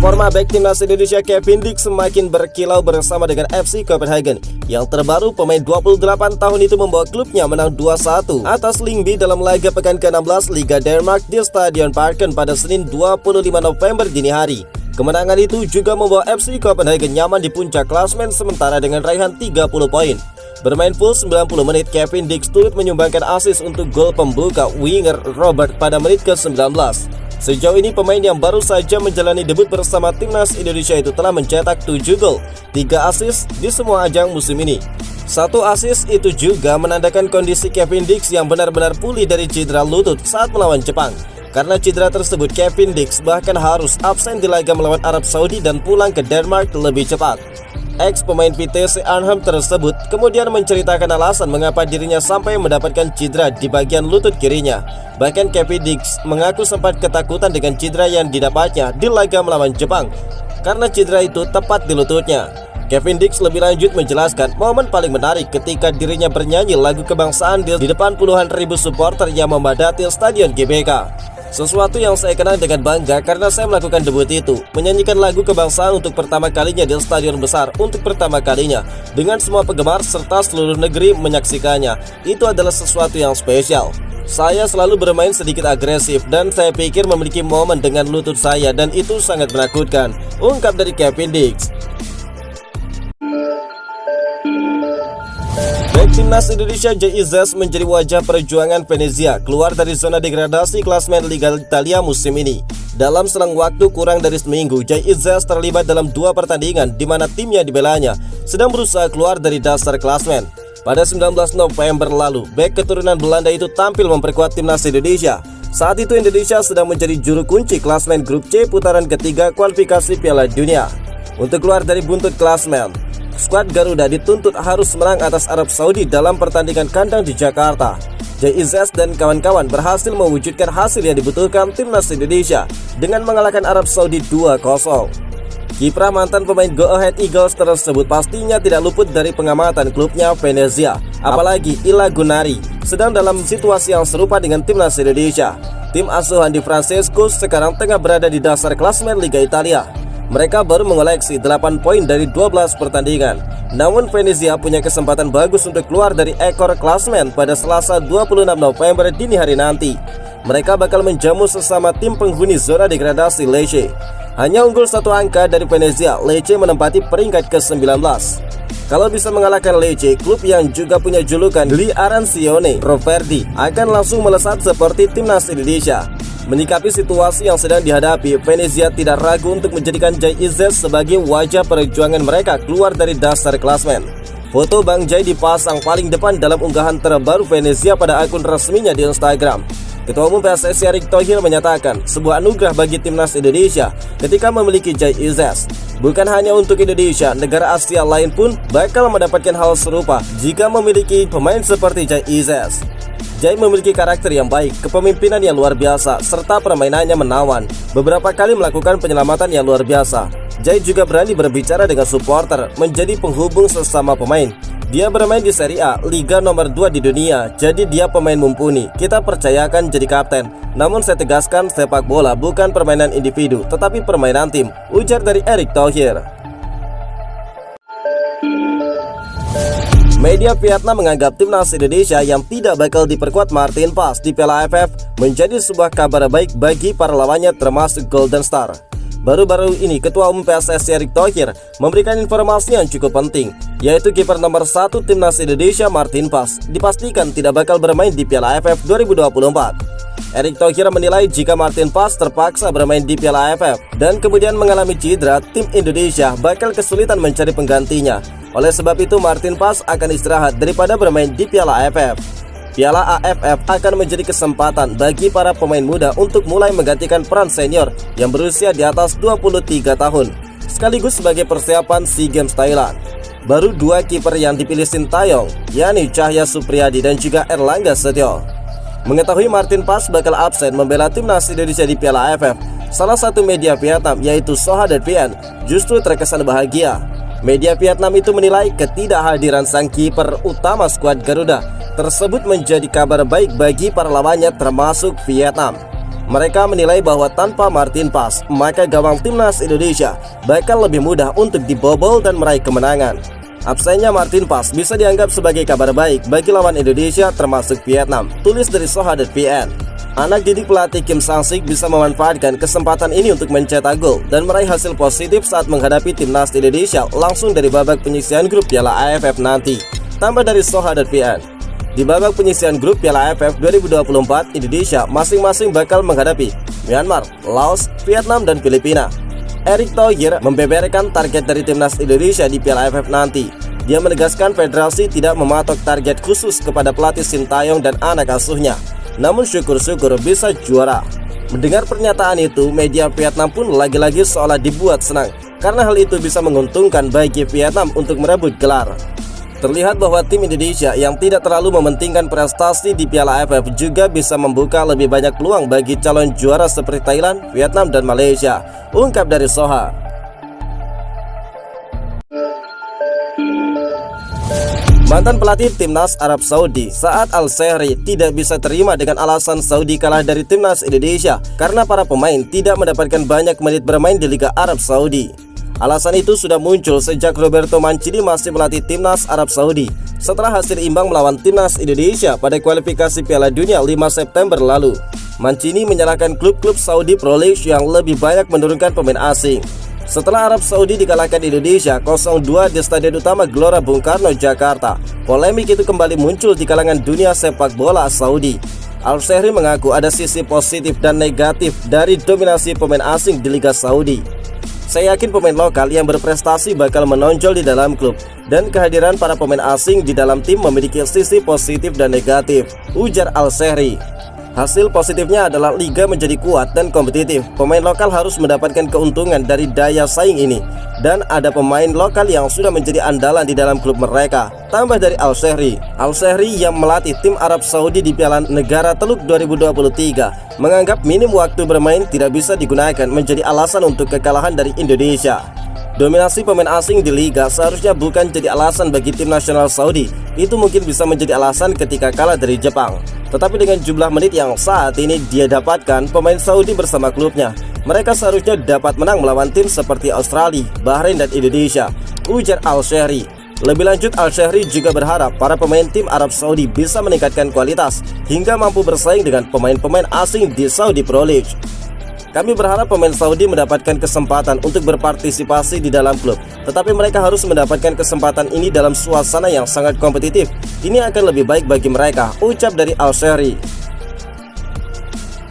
Performa bek timnas Indonesia Kevin Dix semakin berkilau bersama dengan FC Copenhagen. Yang terbaru, pemain 28 tahun itu membawa klubnya menang 2-1 atas Lyngby dalam laga pekan ke-16 Liga Denmark di Stadion Parken pada Senin 25 November dini hari. Kemenangan itu juga membawa FC Copenhagen nyaman di puncak klasemen sementara dengan raihan 30 poin. Bermain full 90 menit, Kevin Dix turut menyumbangkan assist untuk gol pembuka winger Robert pada menit ke-19. Sejauh ini pemain yang baru saja menjalani debut bersama timnas Indonesia itu telah mencetak 7 gol, 3 assist di semua ajang musim ini. 1 assist itu juga menandakan kondisi Kevin Dix yang benar-benar pulih dari cedera lutut saat melawan Jepang. Karena cedera tersebut, Kevin Dix bahkan harus absen di laga melawan Arab Saudi dan pulang ke Denmark lebih cepat. Ex pemain VTC Arnhem tersebut kemudian menceritakan alasan mengapa dirinya sampai mendapatkan cedera di bagian lutut kirinya. Bahkan Kevin Dix mengaku sempat ketakutan dengan cedera yang didapatnya di laga melawan Jepang karena cedera itu tepat di lututnya. Kevin Dix lebih lanjut menjelaskan momen paling menarik ketika dirinya bernyanyi lagu kebangsaan di depan puluhan ribu supporter yang memadati Stadion GBK. Sesuatu yang saya kenang dengan bangga karena saya melakukan debut itu, menyanyikan lagu kebangsaan untuk pertama kalinya di stadion besar untuk pertama kalinya, dengan semua penggemar serta seluruh negeri menyaksikannya. Itu adalah sesuatu yang spesial. Saya selalu bermain sedikit agresif dan saya pikir memiliki momen dengan lutut saya dan itu sangat menakutkan, ungkap dari Kevin Dix. Bek timnas Indonesia Jay Izzas menjadi wajah perjuangan Venezia keluar dari zona degradasi klasemen Liga Italia musim ini. Dalam selang waktu kurang dari seminggu, Jay Izzas terlibat dalam 2 pertandingan di mana timnya dibelanya sedang berusaha keluar dari dasar klasemen. Pada 19 November lalu, bek keturunan Belanda itu tampil memperkuat timnas Indonesia. Saat itu Indonesia sedang menjadi juru kunci klasemen grup C putaran ketiga kualifikasi Piala Dunia. Untuk keluar dari buntut klasemen, skuad Garuda dituntut harus menang atas Arab Saudi dalam pertandingan kandang di Jakarta. Jay Izzas dan kawan-kawan berhasil mewujudkan hasil yang dibutuhkan timnas Indonesia dengan mengalahkan Arab Saudi 2-0. Kiprah mantan pemain Go Ahead Eagles tersebut pastinya tidak luput dari pengamatan klubnya Venezia. Apalagi Ila Gunari sedang dalam situasi yang serupa dengan timnas Indonesia. Tim asuhan Di Francesco sekarang tengah berada di dasar klasemen Liga Italia. Mereka baru mengoleksi 8 poin dari 12 pertandingan. Namun Venezia punya kesempatan bagus untuk keluar dari ekor klasemen pada Selasa 26 November dini hari nanti. Mereka bakal menjamu sesama tim penghuni zona degradasi Lecce. Hanya unggul 1 angka dari Venezia, Lecce menempati peringkat ke-19. Kalau bisa mengalahkan Lecce, klub yang juga punya julukan Gli Arancione Roverdi akan langsung melesat seperti timnas Indonesia. Menyikapi situasi yang sedang dihadapi, Venezia tidak ragu untuk menjadikan Jay Izzas sebagai wajah perjuangan mereka keluar dari dasar klasemen. Foto Bang Jay dipasang paling depan dalam unggahan terbaru Venezia pada akun resminya di Instagram. Ketua Umum PSSI Erick Thohir menyatakan sebuah anugerah bagi timnas Indonesia ketika memiliki Jay Izzas. Bukan hanya untuk Indonesia, negara Asia lain pun bakal mendapatkan hal serupa jika memiliki pemain seperti Jay Izzas. Jay memiliki karakter yang baik, kepemimpinan yang luar biasa, serta permainannya menawan. Beberapa kali melakukan penyelamatan yang luar biasa. Jay juga berani berbicara dengan supporter, menjadi penghubung sesama pemain. Dia bermain di Serie A, liga nomor 2 di dunia, jadi dia pemain mumpuni. Kita percayakan jadi kapten. Namun saya tegaskan, sepak bola bukan permainan individu, tetapi permainan tim, ujar dari Erick Thohir. Media Vietnam menganggap timnas Indonesia yang tidak bakal diperkuat Martin Pas di Piala AFF menjadi sebuah kabar baik bagi para lawannya termasuk Golden Star. Baru-baru ini Ketua Umum PSSI Erick Thohir memberikan informasi yang cukup penting, yaitu kiper nomor 1 timnas Indonesia Martin Pas dipastikan tidak bakal bermain di Piala AFF 2024. Erick Thohir menilai jika Martin Pas terpaksa bermain di Piala AFF dan kemudian mengalami cedera, tim Indonesia bakal kesulitan mencari penggantinya. Oleh sebab itu Martin Pas akan istirahat daripada bermain di Piala AFF. Piala AFF akan menjadi kesempatan bagi para pemain muda untuk mulai menggantikan peran senior yang berusia di atas 23 tahun, sekaligus sebagai persiapan SEA Games Thailand. Baru 2 kiper yang dipilih Sintayong, yakni Cahya Supriyadi dan juga Erlangga Setio. Mengetahui Martin Pas bakal absen membela timnas Indonesia di Piala AFF, salah satu media Vietnam yaitu Soha.vn justru terkesan bahagia. Media Vietnam itu menilai ketidakhadiran sang kiper utama skuad Garuda tersebut menjadi kabar baik bagi para lawannya termasuk Vietnam. Mereka menilai bahwa tanpa Martin Paes, maka gawang timnas Indonesia bakal lebih mudah untuk dibobol dan meraih kemenangan. Absennya Martin Paes bisa dianggap sebagai kabar baik bagi lawan Indonesia termasuk Vietnam, tulis dari Soha.vn. Anak didik pelatih Kim Sang-sik bisa memanfaatkan kesempatan ini untuk mencetak gol dan meraih hasil positif saat menghadapi timnas Indonesia langsung dari babak penyisihan grup Piala AFF nanti. Tambah dari Soha.vn. Di babak penyisihan grup Piala AFF 2024, Indonesia masing-masing bakal menghadapi Myanmar, Laos, Vietnam, dan Filipina. Erick Thohir membeberkan target dari timnas Indonesia di Piala AFF nanti. Dia menegaskan federasi tidak mematok target khusus kepada pelatih Sintayong dan anak asuhnya, namun syukur-syukur bisa juara. Mendengar pernyataan itu, media Vietnam pun lagi-lagi seolah dibuat senang, karena hal itu bisa menguntungkan bagi Vietnam untuk merebut gelar. Terlihat bahwa tim Indonesia yang tidak terlalu mementingkan prestasi di Piala AFF juga bisa membuka lebih banyak peluang bagi calon juara seperti Thailand, Vietnam, dan Malaysia, ungkap dari Soha. Mantan pelatih timnas Arab Saudi, Saad Al-Shehri, tidak bisa terima dengan alasan Saudi kalah dari timnas Indonesia karena para pemain tidak mendapatkan banyak menit bermain di Liga Arab Saudi. Alasan itu sudah muncul sejak Roberto Mancini masih melatih timnas Arab Saudi setelah hasil imbang melawan timnas Indonesia pada kualifikasi Piala Dunia 5 September lalu. Mancini menyalahkan klub-klub Saudi Pro League yang lebih banyak menurunkan pemain asing. Setelah Arab Saudi dikalahkan Indonesia 0-2 di Stadion Utama Gelora Bung Karno, Jakarta, polemik itu kembali muncul di kalangan dunia sepak bola Saudi. Al-Shehri mengaku ada sisi positif dan negatif dari dominasi pemain asing di Liga Saudi. Saya yakin pemain lokal yang berprestasi bakal menonjol di dalam klub, dan kehadiran para pemain asing di dalam tim memiliki sisi positif dan negatif, ujar Al-Shehri. Hasil positifnya adalah liga menjadi kuat dan kompetitif. Pemain lokal harus mendapatkan keuntungan dari daya saing ini, dan ada pemain lokal yang sudah menjadi andalan di dalam klub mereka, tambah dari Al-Shehri. Al-Shehri yang melatih tim Arab Saudi di Piala Negara Teluk 2023 menganggap minim waktu bermain tidak bisa digunakan menjadi alasan untuk kekalahan dari Indonesia. Dominasi pemain asing di liga seharusnya bukan jadi alasan bagi tim nasional Saudi. Itu mungkin bisa menjadi alasan ketika kalah dari Jepang. Tetapi dengan jumlah menit yang saat ini dia dapatkan pemain Saudi bersama klubnya, mereka seharusnya dapat menang melawan tim seperti Australia, Bahrain, dan Indonesia, ujar Al-Shehri. Lebih lanjut, Al-Shehri juga berharap para pemain tim Arab Saudi bisa meningkatkan kualitas hingga mampu bersaing dengan pemain-pemain asing di Saudi Pro League. Kami berharap pemain Saudi mendapatkan kesempatan untuk berpartisipasi di dalam klub, tetapi mereka harus mendapatkan kesempatan ini dalam suasana yang sangat kompetitif. Ini akan lebih baik bagi mereka, ucap dari Al-Shehri.